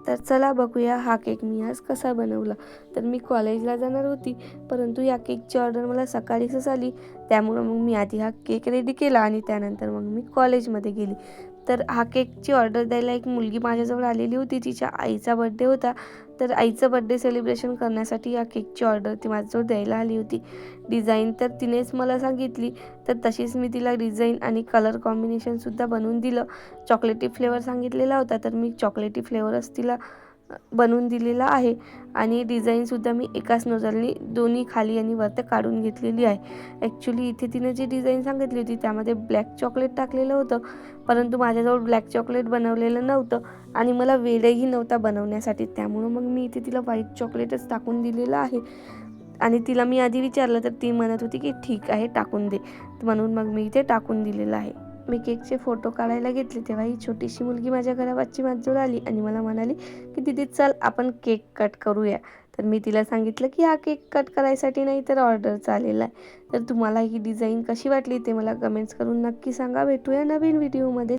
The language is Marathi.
तर चला बघूया हा केक मी आज कसा बनवला। तर मी कॉलेजला जाणार होती, परंतु या केकची ऑर्डर मला सकाळीच आली, त्यामुळे मग मी आधी हा केक रेडी केला आणि त्यानंतर मग मी कॉलेजमध्ये गेली। तर हा केकची ऑर्डर द्यायला एक मुलगी माझ्याजवळ आलेली होती, तिच्या आईचा बर्थडे होता। तर आईचं बर्थडे सेलिब्रेशन करण्यासाठी या केकची ऑर्डर ती माझ्याजवळ द्यायला आली होती। डिझाईन तर तिनेच मला सांगितली, तर तशीच मी तिला डिझाईन आणि कलर कॉम्बिनेशनसुद्धा बनवून दिलं। चॉकलेटी फ्लेवर सांगितलेला होता, तर मी चॉकलेटी फ्लेवरच तिला बनवून दिलेला आहे आणि डिझाईनसुद्धा मी एकाच नोझलनी दोन्ही खाली आणि वरती काढून घेतलेली आहे। ॲक्च्युली इथे तिने जी डिझाईन सांगितली होती त्यामध्ये ब्लॅक चॉकलेट टाकलेलं होतं, परंतु माझ्याजवळ ब्लॅक चॉकलेट बनवलेलं नव्हतं आणि मला वेळही नव्हता बनवण्यासाठी, त्यामुळं मग मी इथे तिला व्हाईट चॉकलेटच टाकून दिलेलं आहे। आणि तिला मी आधी विचारलं तर ती म्हणत होती की ठीक आहे टाकून दे, म्हणून मग मी इथे टाकून दिलेलं आहे। मी केकचे फोटो काढायला घेतले तेव्हा ही छोटीशी मुलगी माझ्या घराबाजूची माझ्याजवळ आली आणि मला म्हणाली की दीदी चल आपण केक कट करूया। तर मी तिला सांगितलं की हा केक कट करायसाठी नाही तर ऑर्डरचा आलेला आहे। तर तुम्हाला ही डिझाईन कशी वाटली ते मला कमेंट्स करून नक्की सांगा। भेटूया नवीन व्हिडिओमध्ये।